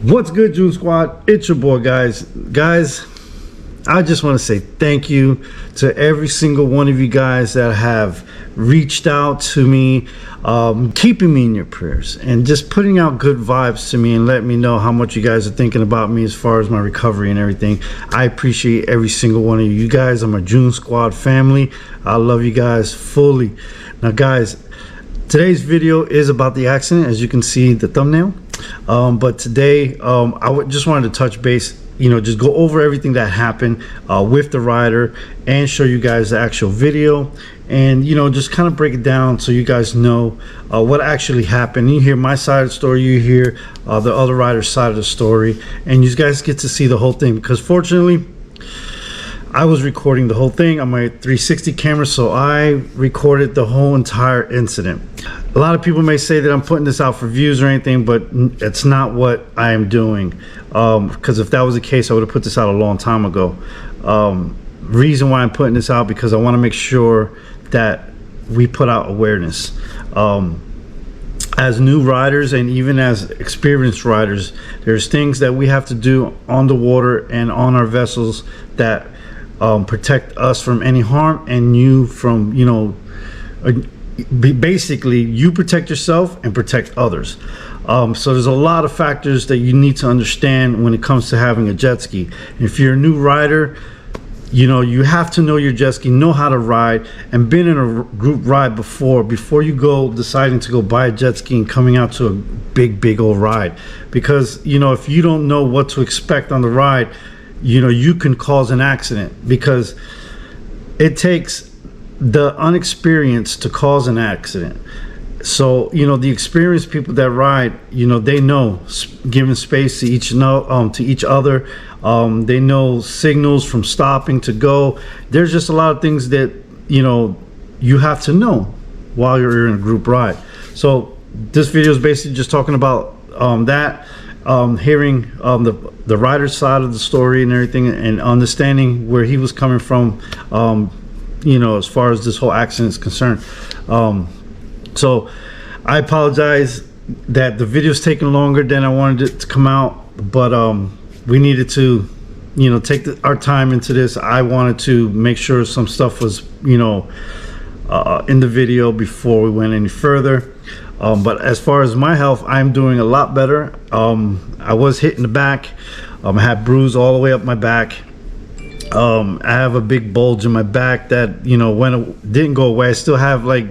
What's good, June Squad? It's your boy, guys. I just want to say thank you to every single one of you guys that have reached out to me, keeping me in your prayers and just putting out good vibes to me and letting me know how much you guys are thinking about me as far as my recovery and everything. I appreciate every single one of you guys. I'm a June Squad family. I love you guys fully. Now, guys, today's video is about the accident, as you can see the thumbnail. But today I just wanted to touch base, just go over everything that happened with the rider and show you guys the actual video and just kind of break it down so you guys know what actually happened. You hear my side of the story, you hear the other rider's side of the story, and you guys get to see the whole thing, because fortunately I was recording the whole thing on my 360 camera, so I recorded the whole entire incident. A lot of people may say that I'm putting this out for views or anything, but it's not what I am doing, because if that was the case, I would have put this out a long time ago. Reason why I'm putting this out, because I want to make sure that we put out awareness. As new riders and even as experienced riders, there's things that we have to do on the water and on our vessels that protect us from any harm, and you from, basically you protect yourself and protect others. So there's a lot of factors that you need to understand when it comes to having a jet ski. If you're a new rider, you have to know your jet ski, know how to ride, and been in a group ride before you go deciding to go buy a jet ski and coming out to a big old ride. Because if you don't know what to expect on the ride, you can cause an accident, because it takes the unexperienced to cause an accident. So the experienced people that ride, they know giving space to each other. They know signals from stopping to go. There's just a lot of things that you have to know while you're in a group ride. So this video is basically just talking about that, hearing the rider's side of the story and everything, and understanding where he was coming from, as far as this whole accident is concerned. So I apologize that the video's taking longer than I wanted it to come out, but we needed to take our time into this. I wanted to make sure some stuff was in the video before we went any further. But as far as my health, I'm doing a lot better. I was hit in the back. I had bruise all the way up my back. I have a big bulge in my back that when it didn't go away, I still have like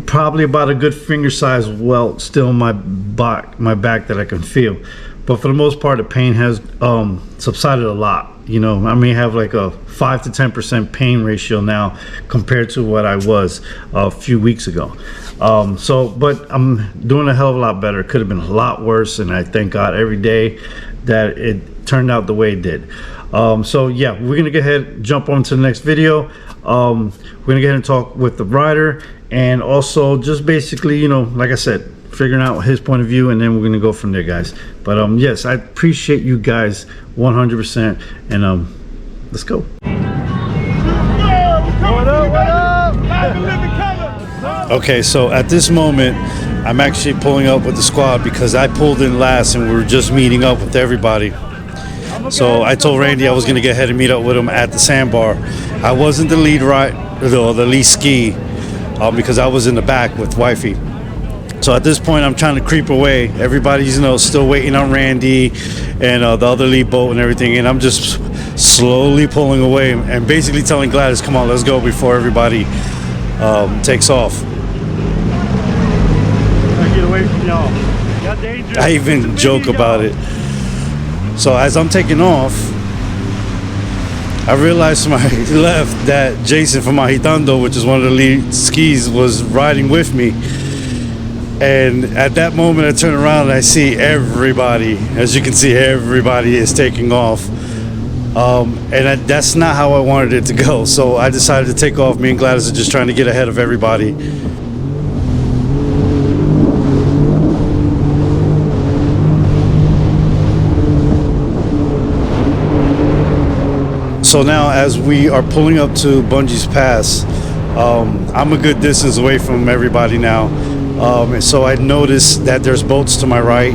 probably about a good finger size welt still in my back that I can feel. But for the most part, the pain has subsided a lot. I may have like a 5 to 10% pain ratio now compared to what I was a few weeks ago. But I'm doing a hell of a lot better. It could have been a lot worse, and I thank God every day that it turned out the way it did. So yeah, we're gonna go ahead and jump on to the next video. We're gonna go ahead and talk with the rider, and also just basically, like I said, figuring out his point of view, and then we're gonna go from there, guys. But yes, I appreciate you guys 100%, and let's go. Okay, so at this moment I'm actually pulling up with the squad, because I pulled in last and we were just meeting up with everybody. So I told Randy I was going to get ahead and meet up with him at the sandbar. I wasn't the lead the lead ski, because I was in the back with wifey. So at this point I'm trying to creep away. Everybody's still waiting on Randy and the other lead boat and everything, and I'm just slowly pulling away and basically telling Gladys, come on, let's go before everybody takes off. Get away from y'all. I even joke about it. So as I'm taking off, I realized to my left that Jason from Mahitando, which is one of the lead skis, was riding with me. And at that moment I turn around and I see everybody. As you can see, everybody is taking off. That's not how I wanted it to go. So I decided to take off. Me and Gladys are just trying to get ahead of everybody. So now as we are pulling up to Bungee's Pass, I'm a good distance away from everybody now. So I noticed that there's boats to my right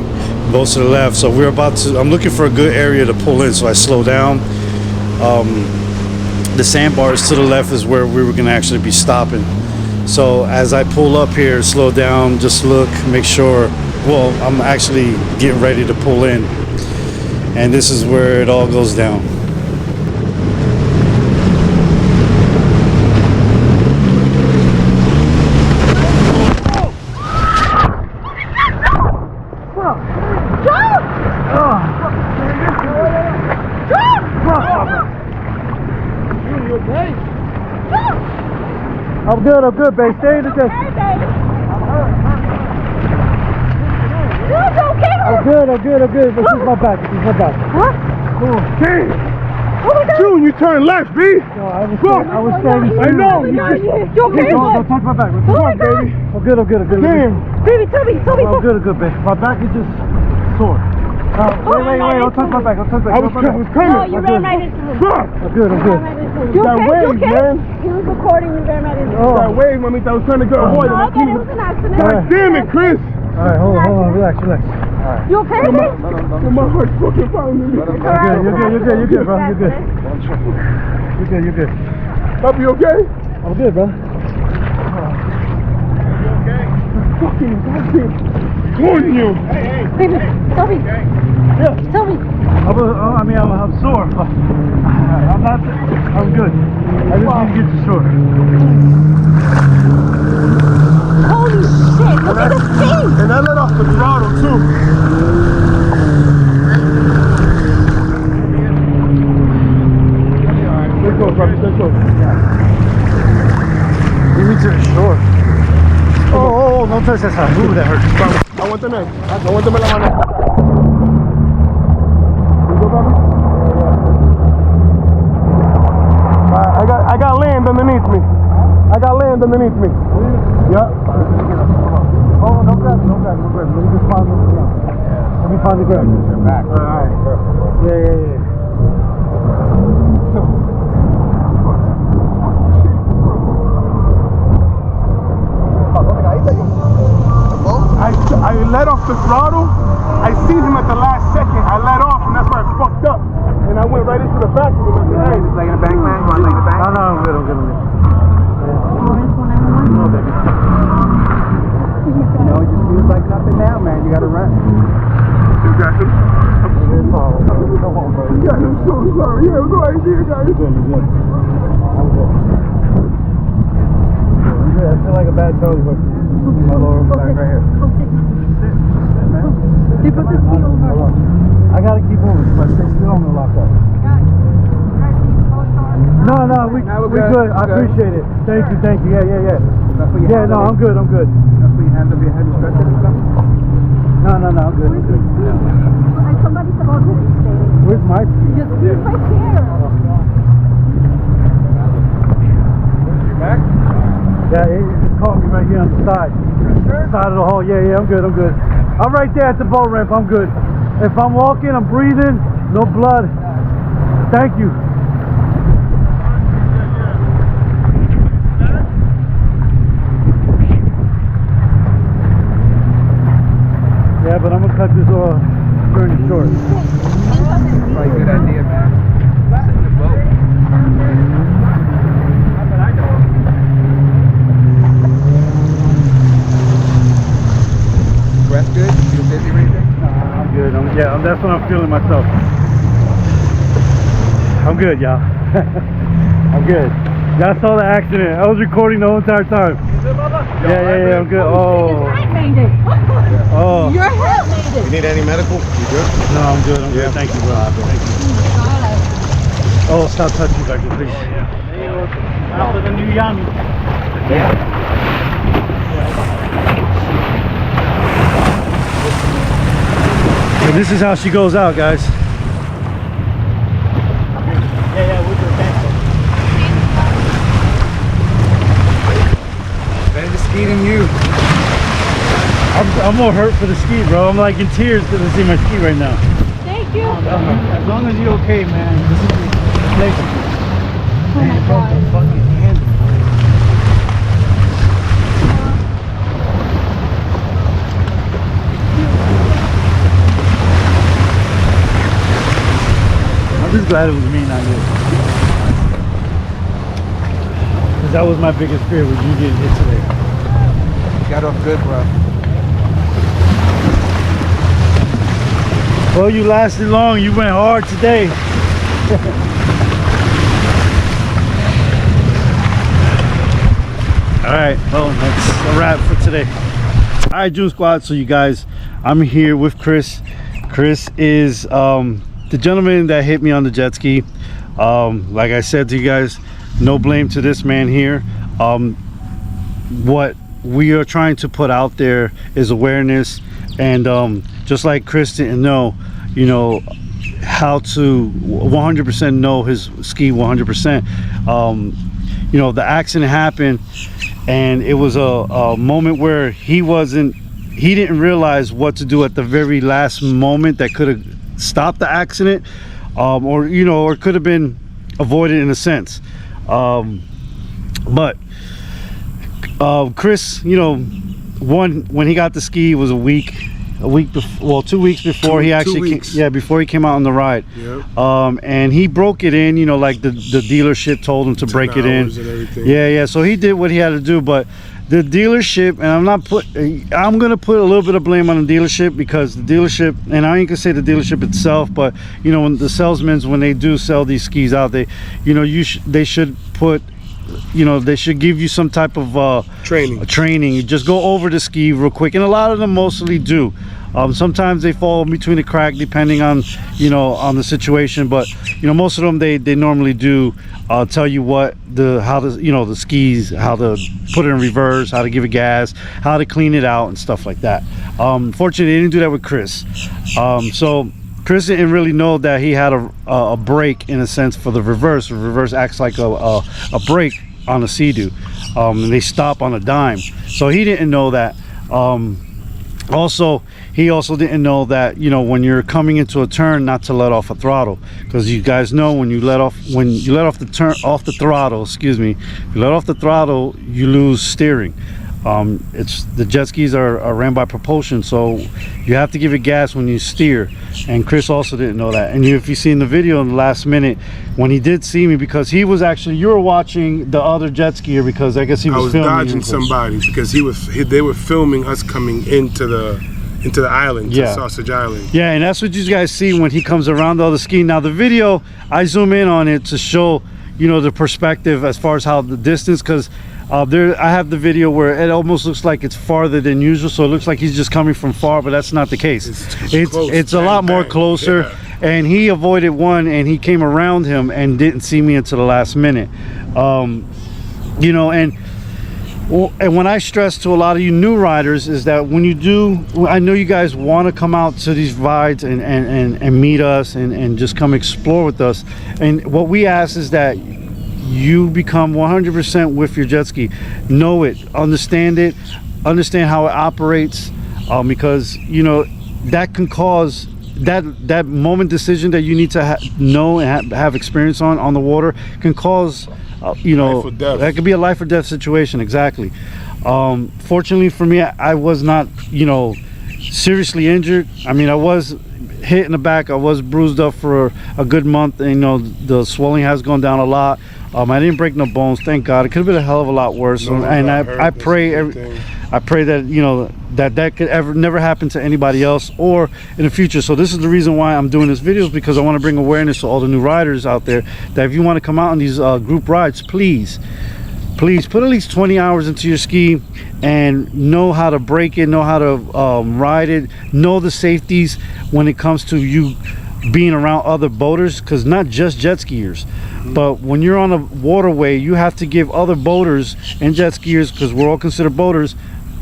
goes to the left. So we're about to, I'm looking for a good area to pull in, so I slow down. The sandbars to the left is where we were gonna actually be stopping. So as I pull up here, slow down, just look, make sure, well, I'm actually getting ready to pull in. And this is where it all goes down. I'm good, babe. Stay in the distance. I'm good. This is my back. What? Damn. Oh my God. June, you turn left, B. No, I was standing. I know. You okay? Don't touch my back. Oh my God. Baby. I'm good. Damn. Baby, tell me. I'm good, babe. My back is just sore. Wait. Don't touch my back. I was coming. No, you ran right into him. Fuck. I'm good. You okay? That wave, You okay? man. He was recording. You ran right into him. That wave, mamita, I was trying to go avoid it. No, but it was an accident. God damn it, Chris. All right, hold on. Relax. You okay? My heart's fucking pounding. You're good, bro. You're good. Puppy, you okay? I'm good, bro. You okay? Fucking goddamn you. Hey. Baby, tell me. Yeah. Tell me. I'm sore. I'm good. I just need to get you short. Holy shit, look at the thing. And I let off the throttle too. Let's go, brother. Let's go. Leave me to the shore. Oh, don't touch that side. Ooh, that hurts. Aguántame la mano. You go, Bobby? I got land underneath me. Yeah. Oh, don't grab it. Let me just find the ground. Let me find the ground. Back. All right. Yeah. I let off the throttle. I seen him at the last second. I let off, and that's why I fucked up. And I went right into the back of him. I said, hey, just laying the bank, man. You want to lay the bank? No, I'm good. No, baby. You know, it just feels like nothing now, man. You gotta run. You got him. Come on, bro. Yeah, I'm so sorry. Yeah, it was no idea, guys. You're good. I'm good. I feel like a bad Tony, but my lower back right here. You put this key over. I gotta keep moving, but they still don't lock up. No, we good. I appreciate it. Thank you. Yeah. Yeah, no, I'm good. That's where your hands up your head and stretch it and stuff? No, I'm good. Somebody said, oh, this is staying. Where's my ski? Just right here. You back? Yeah, it just caught me right here on the side. Side of the hall. Yeah, I'm good. I'm right there at the boat ramp. I'm good. If I'm walking, I'm breathing, no blood. Thank you. Yeah, but I'm gonna cut this off journey short. Probably a good idea, man. Sit in the boat. Not that I know of. Breath good? Feel dizzy or anything? I'm good. That's what I'm feeling myself. I'm good, y'all. I'm good. Y'all saw the accident. I was recording the whole entire time. Yeah, I'm good. Oh. Your head made it. Oh. Your head made it. You need any medical? You good? No, I'm good. Thank you, bro. Thank you. Oh, stop touching me back here, please. After the new Yami. Yeah. And this is how she goes out, guys. Better to ski than you. I'm more hurt for the ski, bro. I'm like in tears to see my ski right now. Thank you. As long as you're okay, man. This is the place. Oh my God. Fucking handle. glad it was me, not you. Because that was my biggest fear, was you getting hit today. You got off good, bro. Well, you lasted long. You went hard today. All right, well, that's a wrap for today. All right, June Squad. So you guys, I'm here with Chris. Chris is the gentleman that hit me on the jet ski. Like I said to you guys, no blame to this man here. What we are trying to put out there is awareness, and just like Chris didn't know, you know, how to 100% know his ski 100%. You know, the accident happened, and it was a moment where he didn't realize what to do at the very last moment that could have stopped the accident, or you know, or could have been avoided in a sense. But Chris, you know, when he got the ski, it was a week before, well, 2 weeks before he actually before he came out on the ride. Yep. And he broke it in, you know, like the dealership told him to break it in. Yeah, so he did what he had to do. But the dealership, and I'm gonna put a little bit of blame on the dealership, because the dealership, and I ain't gonna say the dealership itself, but you know, when the salesmen, when they do sell these skis out, they, you know, they should put, you know, they should give you some type of training. You just go over the ski real quick, and a lot of them mostly do. Sometimes they fall between the crack depending on, you know, on the situation, but you know, most of them they normally do tell you how to, you know, the skis, how to put it in reverse, how to give it gas, how to clean it out and stuff like that. Fortunately, they didn't do that with Chris. So Chris didn't really know that he had a brake, in a sense, for the reverse. The reverse acts like a brake on a Sea-Doo, and they stop on a dime. So he didn't know that. He also didn't know that, you know, when you're coming into a turn, not to let off a throttle, because you guys know when you let off the throttle, excuse me, if you let off the throttle, you lose steering. The jet skis are ran by propulsion, so you have to give it gas when you steer, and Chris also didn't know that. And if you see in the video in the last minute, when he did see me, because he was actually, you were watching the other jet skier, because I guess he was filming. I was dodging somebody, because they were filming us coming into the island, to Sausage Island. Yeah, and that's what you guys see when he comes around the other ski. Now the video, I zoom in on it to show, you know, the perspective as far as how the distance, because I have the video where it almost looks like it's farther than usual, so it looks like he's just coming from far, but that's not the case. It's a lot more closer. Yeah. And he avoided one, and he came around him and didn't see me until the last minute. You know, and when I stress to a lot of you new riders is that when you do, I know you guys want to come out to these rides and meet us and just come explore with us, and what we ask is that you become 100% with your jet ski. Know it, understand how it operates, because you know that can cause that moment decision that you need to know and have experience on the water can cause you know, that could be a life or death situation. Exactly. Fortunately for me, I was not, you know, seriously injured. I mean, I was hit in the back, I was bruised up for a good month, and you know, the swelling has gone down a lot. I didn't break no bones, thank God. It could have been a hell of a lot worse. And I pray that, you know, that could never happen to anybody else or in the future. So this is the reason why I'm doing this video, is because I want to bring awareness to all the new riders out there, that if you want to come out on these group rides, please put at least 20 hours into your ski and know how to break it, know how to ride it, know the safeties when it comes to you being around other boaters, because not just jet skiers, but when you're on a waterway, you have to give other boaters and jet skiers, because we're all considered boaters,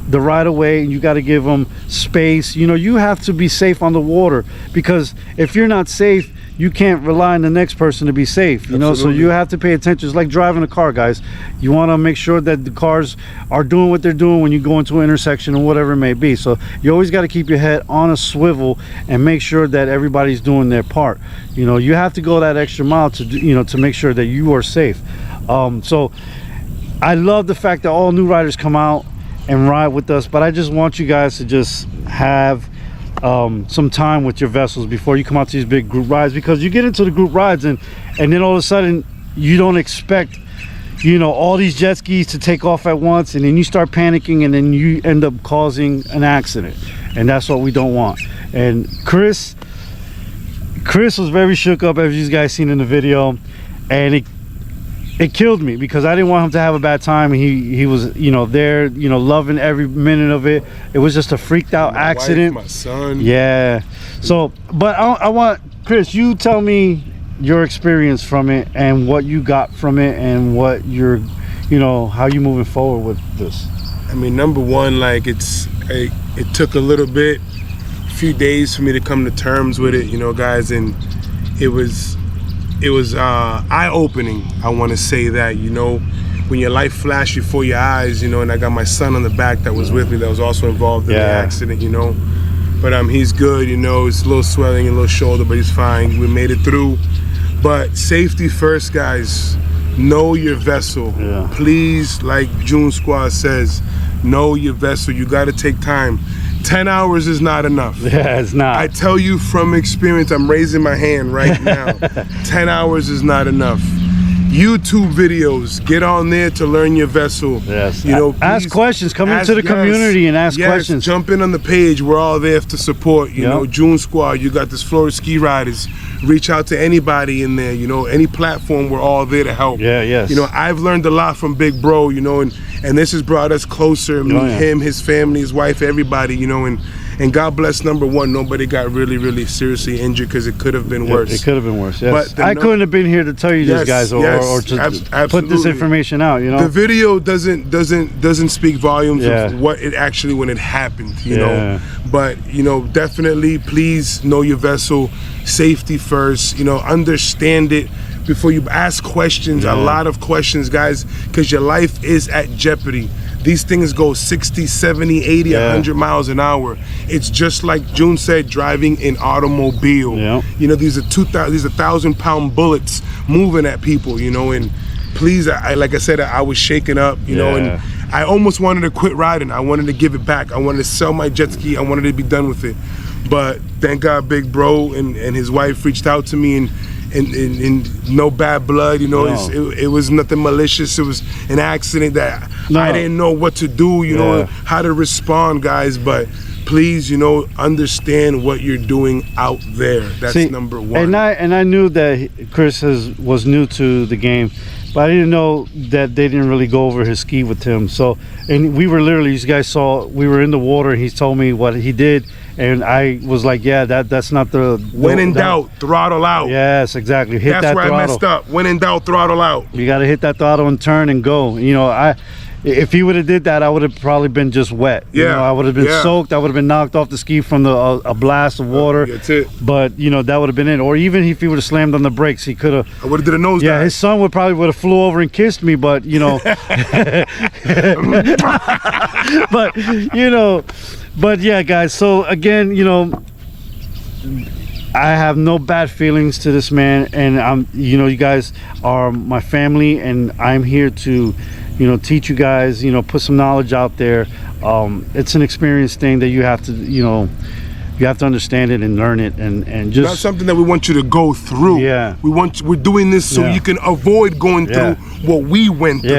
the right of way, and you got to give them space. You know, you have to be safe on the water, because if you're not safe, you can't rely on the next person to be safe, you know. So you have to pay attention. It's like driving a car, guys. You want to make sure that the cars are doing what they're doing when you go into an intersection or whatever it may be. So you always got to keep your head on a swivel and make sure that everybody's doing their part. You know, you have to go that extra mile to, you know, to make sure that you are safe. So I love the fact that all new riders come out and ride with us, but I just want you guys to just have some time with your vessels before you come out to these big group rides, because you get into the group rides and then all of a sudden you don't expect, you know, all these jet skis to take off at once, and then you start panicking and then you end up causing an accident, and that's what we don't want. And Chris was very shook up, as you guys seen in the video, and it killed me because I didn't want him to have a bad time. He was, you know, there, you know, loving every minute of it. It was just a freaked out accident. Wife, my son. Yeah. So, but I want Chris, you tell me your experience from it and what you got from it and what you're, you know, how you moving forward with this. I mean, number one, like it took a little bit, a few days for me to come to terms with it, you know, guys, and it was eye-opening. I want to say that, you know, when your life flashed before your eyes, you know, and I got my son on the back that was with me, that was also involved in the accident, you know, but he's good, you know, it's a little swelling, a little shoulder, but he's fine. We made it through. But safety first, guys. Know your vessel. Please, like JUNSQUAD says, know your vessel. You got to take time. 10 hours is not enough. Yeah, it's not. I tell you from experience, I'm raising my hand right now. 10 hours is not enough. YouTube videos, get on there to learn your vessel. Yes. You know, ask questions. Come into the community and ask questions. Jump in on the page. We're all there to support. You know, JUNSQUAD. You got this flskiriders. Reach out to anybody in there. You know, any platform. We're all there to help. Yeah. Yes. You know, I've learned a lot from Big Bro. You know, and this has brought us closer. Me, him, his family, his wife, everybody. You know, and God bless, number one, nobody got really seriously injured, because it could have been worse. It could have been worse, yes. But I couldn't have been here to tell you this, guys, or to put this information out, you know? The video doesn't speak volumes of what it actually, when it happened, you know? But, you know, definitely, please know your vessel, safety first, you know, understand it before you ask questions, a lot of questions, guys, because your life is at jeopardy. These things go 60, 70, 80, 100 miles an hour. It's just like June said, driving an automobile. You know, these are 1,000-pound bullets moving at people, you know, and please, like I said, I was shaken up, you know, and I almost wanted to quit riding. I wanted to give it back. I wanted to sell my jet ski. I wanted to be done with it. But thank God Big Bro and his wife reached out to me, and no bad blood, you know. It was nothing malicious. It was an accident that I didn't know what to do, you know, how to respond, guys. But please, you know, understand what you're doing out there. That's number one. And I knew that Chris was new to the game, but I didn't know that they didn't really go over his ski with him. So, and we were literally, you guys saw, we were in the water, and he told me what he did, and I was like, yeah, that's not the... When in doubt, throttle out. Yes, exactly. Hit that throttle. That's where I messed up. When in doubt, throttle out. You got to hit that throttle and turn and go. You know, if he would have did that, I would have probably been just wet. You know, I would have been soaked. I would have been knocked off the ski from a blast of water. That's it. But, you know, that would have been it. Or even if he would have slammed on the brakes, he could have... I would have did a nosedive. Yeah, his son would have flew over and kissed me, but, you know... but, you know... But, yeah, guys, so, again, you know... I have no bad feelings to this man, and you know, you guys are my family, and I'm here to, you know, teach you guys, you know, put some knowledge out there. It's an experience thing that you have to, you know, you have to understand it and learn it, and just... Not something that we want you to go through. We're doing this so you can avoid going through what we went through.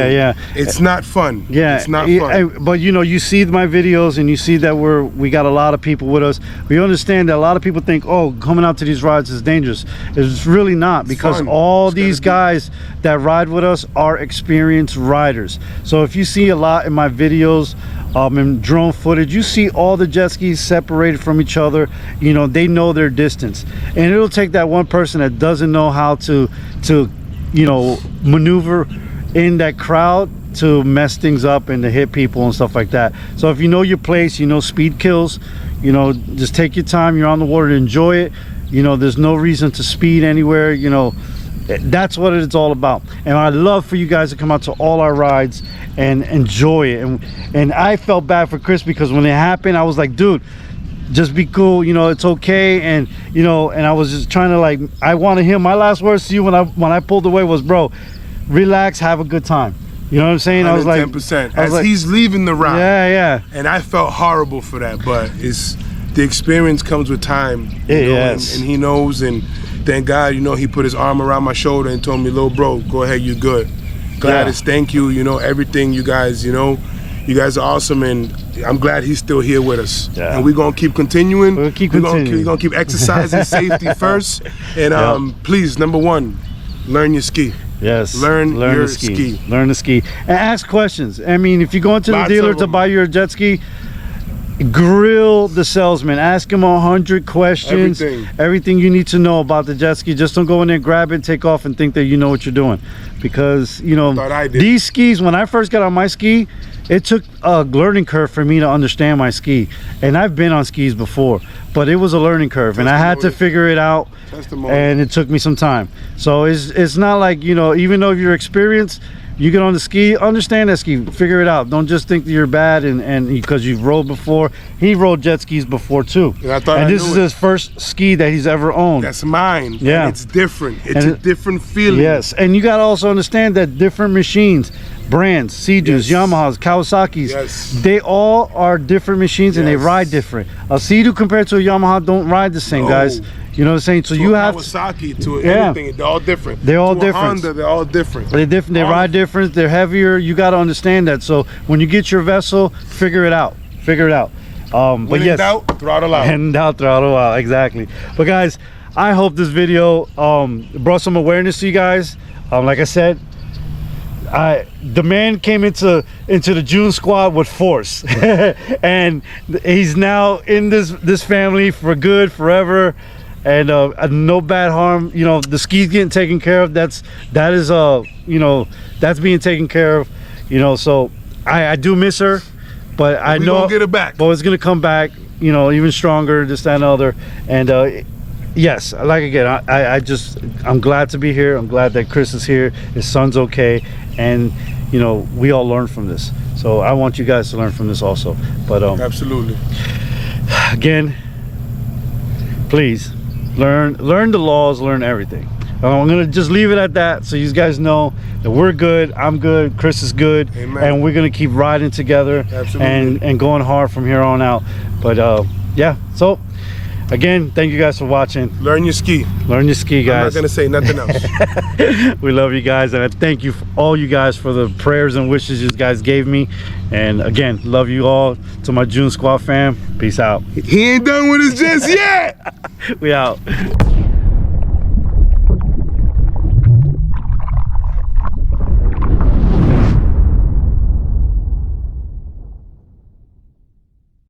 It's not fun. It's not fun. But, you know, you see my videos, and you see that we got a lot of people with us. We understand that a lot of people think, oh, coming out to these rides is dangerous. It's really not, because all these guys that ride with us are experienced riders. So if you see a lot in my videos, in drone footage, you see all the jet skis separated from each other. You know, they know their distance, and it'll take that one person that doesn't know how to you know, maneuver in that crowd to mess things up and to hit people and stuff like that. So if you know your place, you know speed kills, you know, just take your time. You're on the water to enjoy it. You know, there's no reason to speed anywhere. You know, that's what it's all about. And I'd love for you guys to come out to all our rides and enjoy it. And I felt bad for Chris, because when it happened, I was like, dude, just be cool, you know, it's okay. And, you know, and I was just trying to, like, I wanted him, my last words to you when I pulled away was, bro, relax, have a good time. You know what I'm saying? I was like 10%. As he's leaving the ride. Yeah. And I felt horrible for that, but the experience comes with time. You know, Yes. and he knows, and thank God, you know, he put his arm around my shoulder and told me, little bro, go ahead, you good. Gladys, thank you, you know, everything, you guys, you know, you guys are awesome, and I'm glad he's still here with us. Yeah. And we're gonna keep continuing. We'll keep We're continuing. gonna keep exercising safety first. And please, number one, learn your ski. Yes. Learn your to ski. Learn to ski. And ask questions. I mean, if you go into the Lots dealer of to them. buy your jet ski, grill the salesman. Ask him 100 questions. Everything you need to know about the jet ski. Just don't go in there, grab it, take off, and think that you know what you're doing. Because, you know, Thought I did. these skis, when I first got on my ski, it took a learning curve for me to understand my ski. And I've been on skis before, but it was a learning curve, and I had to figure it out. And it took me some time. So it's not like, you know, even though you're experienced, you get on the ski, understand that ski, figure it out. Don't just think that you're bad and because you've rode before. He rode jet skis before too. And I thought and I this knew is it. his first ski that he's ever owned. That's mine. Yeah. And it's different. It's And a different feeling. Yes, and you got to also understand that different machines, brands, Sea-Doos, Yes. Yamahas, Kawasaki's, Yes. they all are different machines and they Yes. ride different. A Sea-Doo compared to a Yamaha don't ride the same, No. guys. You know what I'm saying? So To you a have Kawasaki, to Yeah. anything, they're all different. They're all To a different. Honda, they're all different. They're different. They All ride of- different. They're heavier. You got to understand that. So when you get your vessel, figure it out. Figure it out. But When in yes, doubt, throttle out. and out throttle out. Exactly. But guys, I hope this video brought some awareness to you guys. Like I said, the man came into the June squad with force, and he's now in this family for good, forever. And no bad harm. You know, the ski's getting taken care of. That is you know, that's being taken care of. You know, so I do miss her, but I We know gonna get it back. But it's gonna come back. You know, even stronger. This, that, and other. And yes, like again, I'm glad to be here. I'm glad that Chris is here. His son's okay, and you know, we all learn from this. So I want you guys to learn from this also. But Absolutely. again, please learn the laws, learn everything. I'm gonna just leave it at that, so you guys know that we're good, I'm good, Chris is good. Amen. And we're gonna keep riding together. Absolutely. and going hard from here on out. But yeah, so again, thank you guys for watching. Learn your ski. Learn your ski, I'm not guys. gonna say nothing else. We love you guys, and I thank you, all you guys, for the prayers and wishes you guys gave me. And again, love you all. To my June Squad fam, peace out. He ain't done with us just yet. We out.